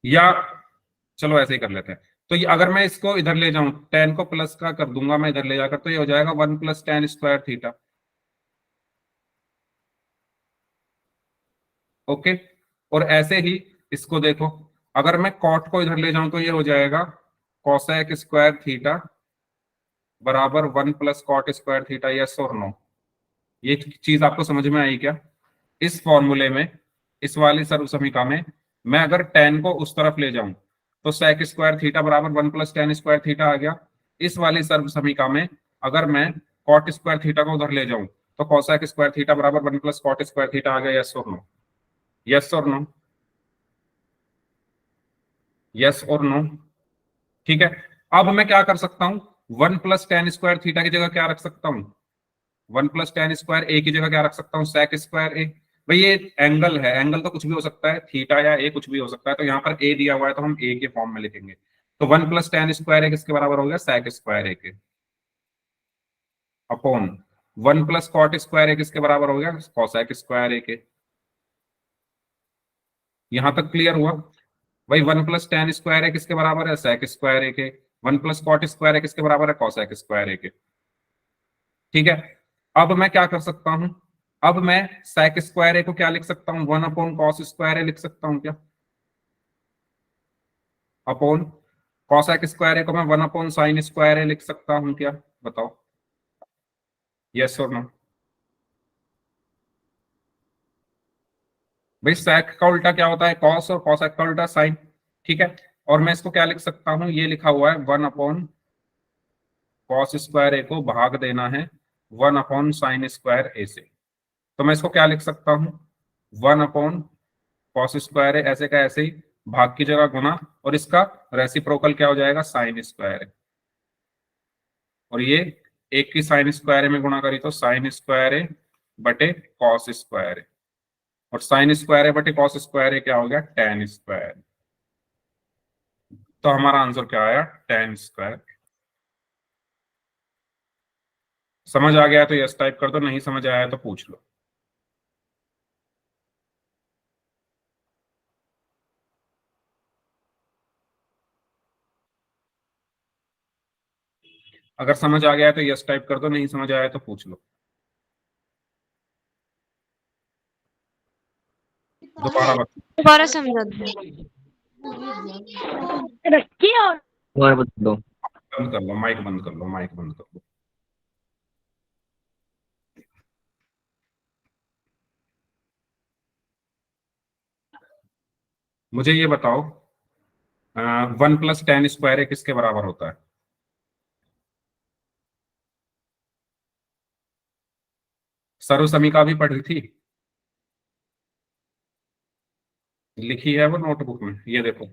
या चलो ऐसे ही कर लेते हैं। तो ये अगर मैं इसको इधर ले जाऊं, टेन को प्लस का कर दूंगा मैं इधर ले जाकर, तो ये हो जाएगा 1 + tan² थीटा। ओके, और ऐसे ही इसको देखो, अगर मैं कॉट को इधर ले जाऊं तो ये हो जाएगा कोसेक स्क्वायर थीटा बराबर 1 + cot² थीटा। यस और नो? ये चीज आपको समझ में आई क्या? इस फॉर्मूले में, इस वाली सर्वसमीका में, मैं अगर टेन को उस तरफ ले जाऊं तो सेक स्क्वायर थीटा बराबर 1 + tan² थीटा आ गया। इस वाली सर्वसमीका में अगर मैं कॉट स्क्वायर थीटा को उधर ले जाऊं तो कोसेक स्क्वायर थीटा बराबर 1 + cot² थीटा आ गया। यस और नो? यस और नो? यस और नो? ठीक है, अब मैं क्या कर सकता हूं? 1 + tan² थीटा की जगह क्या रख सकता हूं? 1 + tan² A की जगह क्या रख सकता हूँ? सेक स्क्वायर ए। भाई ये एंगल है, एंगल तो कुछ भी हो सकता है, थीटा या ए कुछ भी हो सकता है, तो यहाँ पर ए दिया हुआ है तो हम ए के फॉर्म में लिखेंगे। तो 1 + tan² A किसके बराबर हो गया? सेक स्क्वायर ए के। अपॉन 1 + cot² A किसके बराबर हो गया? कोसेक स्क्वायर ए के। यहां तक क्लियर हुआ? भाई 1 + tan² A किसके बराबर है? सेक स्क्वायर ए के। 1 + cot² A किसके बराबर है? कोसेक स्क्वायर ए के। ठीक है, अब मैं क्या कर सकता हूं? अब मैं सेक स्क्वायर ए को क्या लिख सकता हूं? 1/cos² A लिख सकता हूं क्या? अपॉन कॉसेक स्क्वायर ए को मैं 1/sin² A लिख सकता हूं क्या? बताओ, यस और नो? भाई सेक का उल्टा क्या होता है? कॉस, और कॉसेक का उल्टा साइन। ठीक है, और मैं इसको क्या लिख सकता हूं? ये लिखा हुआ है 1/cos² A को भाग देना है 1/sin² A से। तो मैं इसको क्या लिख सकता हूं? 1/cos² A ऐसे का ऐसे ही, भाग की जगह गुना, और इसका रेसिप्रोकल क्या हो जाएगा? sin²A। और ये एक की sin² A में गुणा करी तो sin²A बटे cos²A, और sin² A बटे cos² A क्या हो गया? tan²। तो हमारा आंसर क्या आया? tan²। समझ आ गया तो यस टाइप कर दो, नहीं समझ आया तो पूछ लो। अगर समझ आ गया तो यस टाइप कर दो, नहीं समझ आया तो पूछ लो। दोबारा बता। दोबारा समझा दो। रखिए और बता दो। बंद कर लो, माइक बंद कर लो, माइक बंद कर लो। मुझे ये बताओ, 1 + tan² किसके बराबर होता है? सर्वसमीका भी पढ़ी थी, लिखी है वो नोटबुक में, ये देखो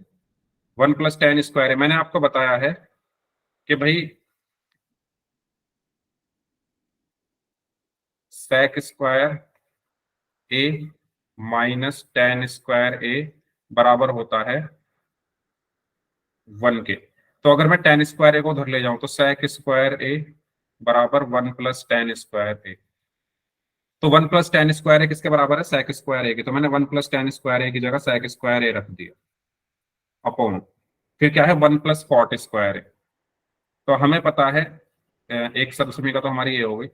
1 + tan² है। मैंने आपको बताया है कि भाई sec² A - tan² A बराबर होता है 1 के। तो अगर मैं tan² A को उधर ले जाऊं तो sec² A बराबर 1 + tan² A। तो 1 + tan² A किसके बराबर है? sec² A की। तो मैंने 1 + tan² A की जगह sec² A रख दिया अपॉन, फिर क्या है 1 + cot²A। तो हमें पता है, एक सरसमी का तो हमारी ये हो गई।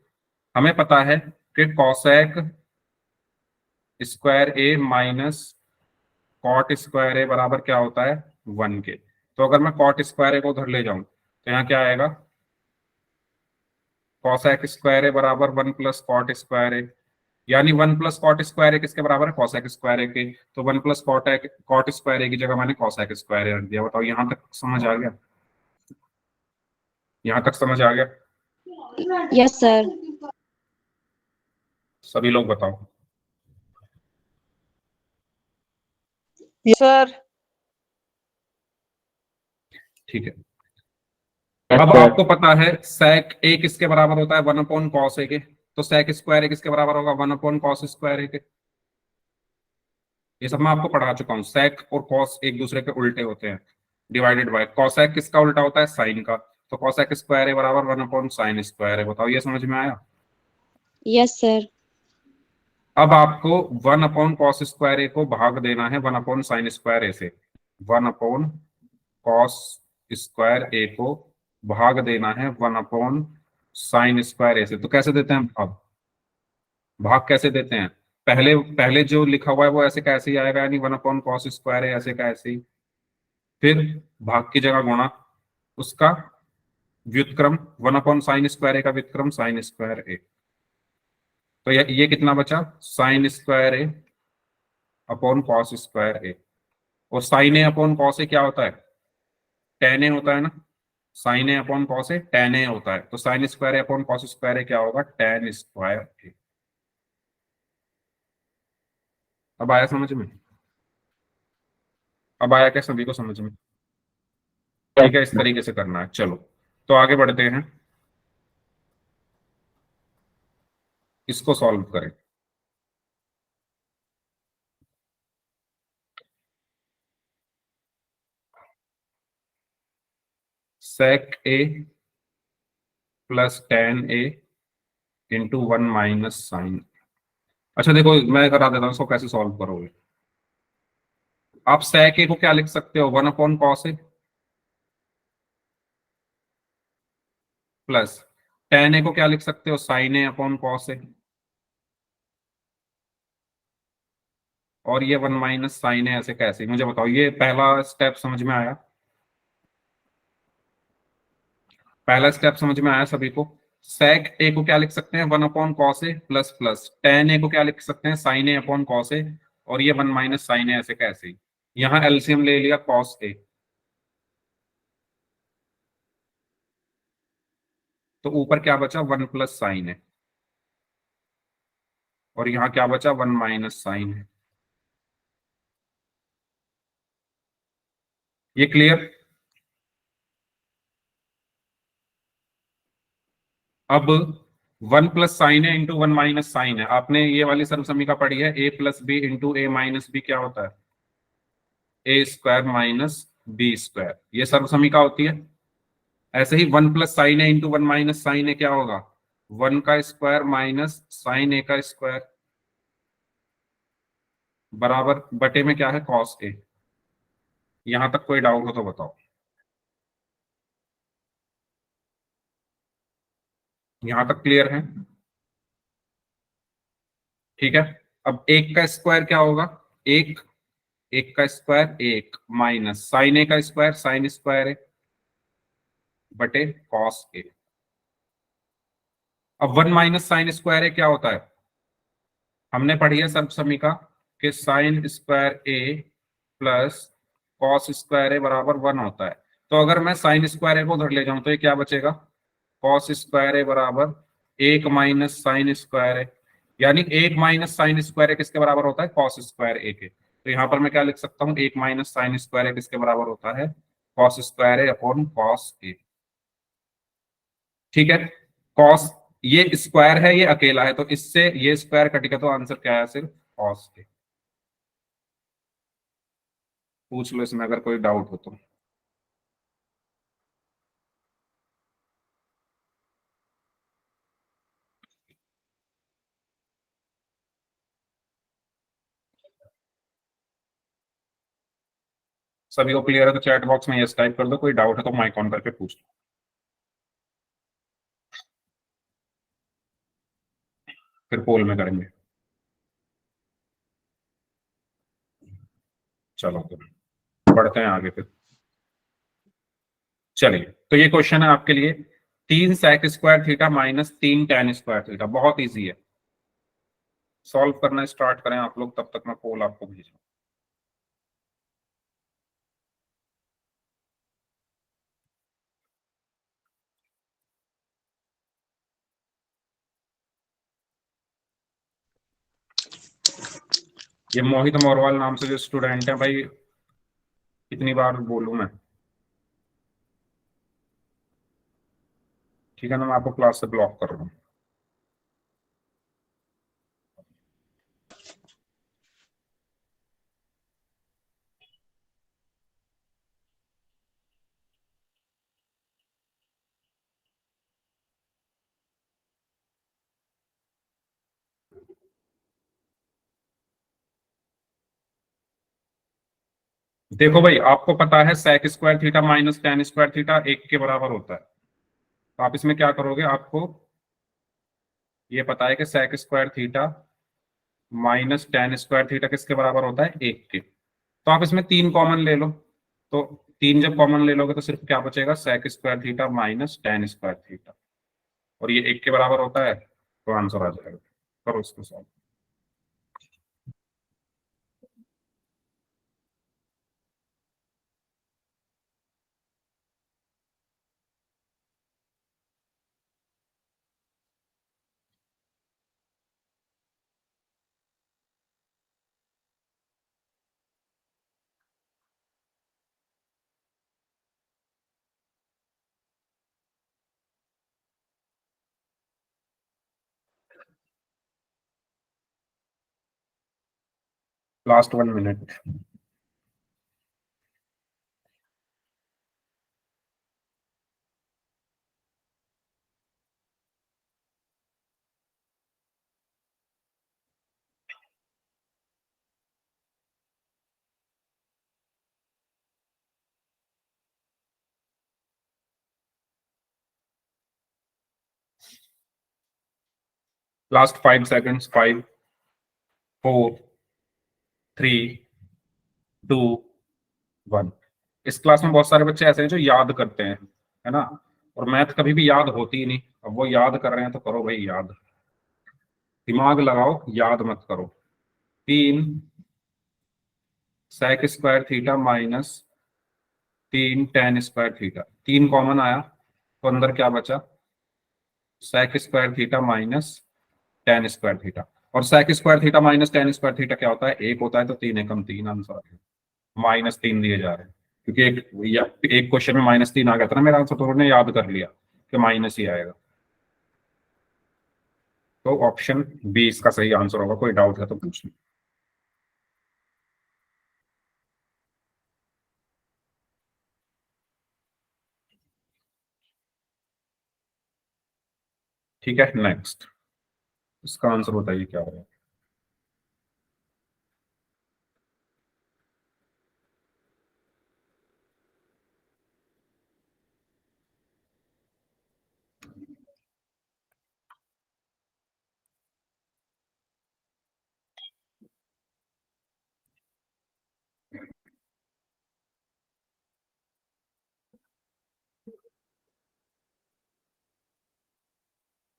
हमें पता है कि cosec² A minus cot² A बराबर क्या होता है? 1 के। तो अगर मैं cot² A को उधर ले जाऊं तो यहाँ क्या आएगा? cosec² A बराबर 1 + cot²A, यानी 1 + cot²A किसके बराबर है? cosec² के। तो 1 + cot² की जगह मैंने cosec² रख दिया। बताओ, यहां तक समझ आ गया? यहां तक समझ आ गया? Yes sir. सभी लोग बताओ। सर ठीक है। यस अब सर। आपको पता है sec A किसके बराबर होता है? 1/cos A के। तो sec² A किसके बराबर होगा? 1/cos² के। ये सब मैं आपको पढ़ा चुका हूँ। sec और cos एक दूसरे के उल्टे होते हैं, डिवाइडेड बाय। cosec किसका उल्टा होता है? साइन का। तो cosec² A बराबर 1/sin²। बताओ, ये समझ में आया? Yes sir. अब आपको 1/cos² को भाग देना है 1/sin² से। 1/cos² को भाग देना है 1/sin² से। तो कैसे देते हैं अब? भाग कैसे देते हैं? पहले पहले जो लिखा हुआ है वो ऐसे कैसे ही आएगा, यानी 1/cos² ऐसे का ऐसे ही। फिर भाग की जगह गुणा, उसका व्युत्क्रम 1/sin² का व्युत्क्रम sin²A। तो ये कितना बचा? sin²A upon cos²A। और sin A upon cos A क्या होता है? tan A होता है ना। sin A upon cos A tan A होता है। तो sin² अपॉन cos² क्या होगा? tan²A। अब आया समझ में? अब आया क्या सभी को समझ में? ठीक है, इस तरीके से करना है। चलो, तो आगे बढ़ते हैं, इसको सॉल्व करें। sec A + tan A into 1 - sin। अच्छा देखो, मैं करा देता हूँ इसको कैसे सॉल्व करोगे। आप sec A को क्या लिख सकते हो? 1/cos A plus tan A को क्या लिख सकते हो? sin A upon cos A। और ये 1 - sin A ऐसे कैसे? मुझे बताओ, ये पहला स्टेप समझ में आया? पहला स्टेप समझ में आया सभी को? sec A को क्या लिख सकते हैं? 1/cos A plus plus tan A को क्या लिख सकते हैं? sin A upon cos A। और ये 1 - sin A ऐसे कैसे? यहाँ एलसीएम ले लिया cos A, तो ऊपर क्या बचा? 1 + sin A। और यहाँ क्या बचा? 1 - sin A। ये क्लियर? अब 1 + sin A into 1 - sin A, आपने ये वाली सर्वसमीका पढ़ी है, A + B into A - B क्या होता है? A² - B²। ये सर्वसमीका होती है। ऐसे ही 1 + sin A into 1 - sin A क्या होगा? 1 का स्क्वायर माइनस sin A का स्क्वायर बराबर बटे में क्या है? cos A। यहां तक कोई डाउट हो तो बताओ। यहां तक क्लियर है? ठीक है। अब 1 का स्क्वायर क्या होगा? 1 एक का स्क्वायर एक माइनस साइन ए का स्क्वायर साइन स्क्वायर ए बटे कॉस ए। अब 1 माइनस साइन स्क्वायर ए क्या होता है, हमने पढ़ी है सब समीका कि साइन स्क्वायर ए प्लस कॉस स्क्वायर ए बराबर 1 होता है। तो अगर मैं साइन स्क्वायर ए को उधर ले जाऊं तो ये क्या बचेगा, कॉस स्क्वायर ए बराबर एक माइनस साइन स्क्वायर ए, यानी एक माइनस साइन स्क्वायर ए किसके बराबर होता है, कॉस स्क्वायर ए के। तो यहां पर मैं क्या लिख सकता हूं, एक माइनस साइन स्क्वायर ए किसके बराबर होता है, cos square A upon cos A. ठीक है, कॉस ये स्क्वायर है ये अकेला है, तो इससे ये स्क्वायर कटेगा, तो आंसर क्या है, सिर्फ कॉस ए। पूछ लो इसमें अगर कोई डाउट हो तो। सभी को क्लियर है तो चैट बॉक्स में यस टाइप कर दो, कोई डाउट है तो माइक ऑन करके पूछ लो, फिर पोल में करेंगे। चलो तो बढ़ते हैं आगे फिर। चलिए, तो ये क्वेश्चन है आपके लिए, 3 sec² θ माइनस 3 tan² θ, बहुत इजी है। सॉल्व करना स्टार्ट करें आप लोग, तब तक मैं पोल आपको भेज रहा हूं। ये मोहित मोरवाल नाम से जो स्टूडेंट है भाई, कितनी बार बोलूं मैं, ठीक है ना, मैं आपको क्लास से ब्लॉक कर रहा हूँ। देखो भाई, आपको पता है sec² θ माइनस tan² θ एक के बराबर होता है, तो आप इसमें क्या करोगे, आपको ये पता है कि sec² θ माइनस tan² θ किसके बराबर होता है, एक के। तो आप इसमें 3 कॉमन ले लो, तो 3 जब कॉमन ले लोगे तो सिर्फ क्या बचेगा, sec² θ माइनस tan² θ, और ये एक के बराबर होता है, तो आंसर आ जाएगा। करो इसको solve. Last 1 minute. Last 5 seconds, 5 4 3 2 1। इस क्लास में बहुत सारे बच्चे ऐसे हैं जो याद करते हैं, है ना, और मैथ कभी भी याद होती ही नहीं। अब वो याद कर रहे हैं तो करो भाई याद, दिमाग लगाओ, याद मत करो। 3 sec² θ माइनस 3 tan² θ, 3 कॉमन आया तो अंदर क्या बचा, sec² θ माइनस tan² θ। और sec² θ माइनस tan² θ क्या होता है, एक होता है, तो 3 एकम 3 आंसर है। -3 दिए जा रहे हैं क्योंकि एक क्वेश्चन में -3 आ गया था ना मेरा आंसर, तो उन्होंने याद कर लिया कि माइनस ही आएगा। तो ऑप्शन बी इसका सही आंसर होगा, कोई डाउट है तो पूछ लो। ठीक है, नेक्स्ट, इसका आंसर बताइए क्या होगा।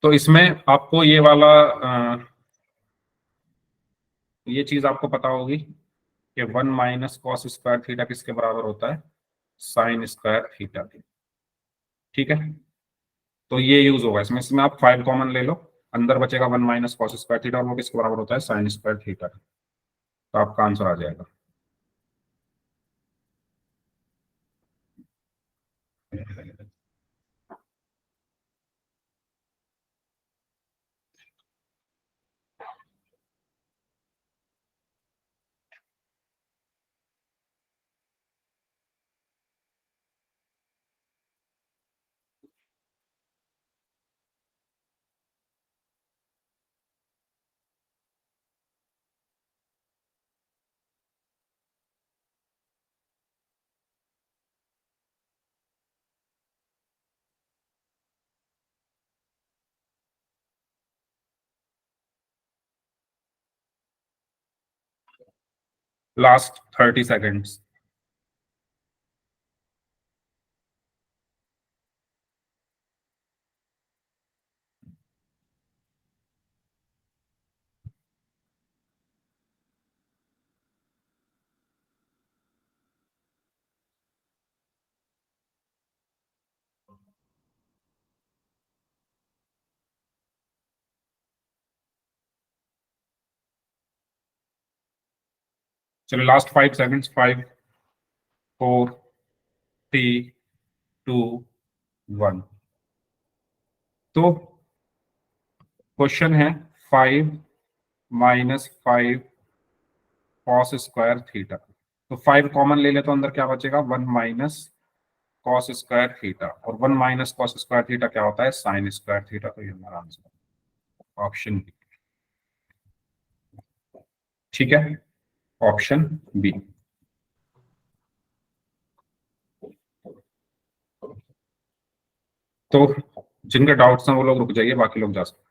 तो इसमें आपको ये वाला ये चीज आपको पता होगी कि 1 - cos² थीटा किसके बराबर होता है, sin² थीटा के। ठीक है, तो ये यूज होगा इसमें। इसमें आप 5 कॉमन ले लो, अंदर बचेगा 1 - cos² थीटा, और वो किसके बराबर होता है, sin² थीटा। तो आपका आंसर आ जाएगा। Last 30 seconds. चलो लास्ट 5 सेकेंड्स। 5 4 3 2 1। तो क्वेश्चन है 5 - 5 cos² थीटा। तो 5 कॉमन ले ले तो अंदर क्या बचेगा, 1 - cos² थीटा, और 1 - cos² थीटा क्या होता है, sin² थीटा। तो ये हमारा आंसर ऑप्शन बी। ठीक है, ऑप्शन बी। तो जिनके डाउट्स हैं वो लोग रुक जाइए, बाकी लोग जा सकते हैं।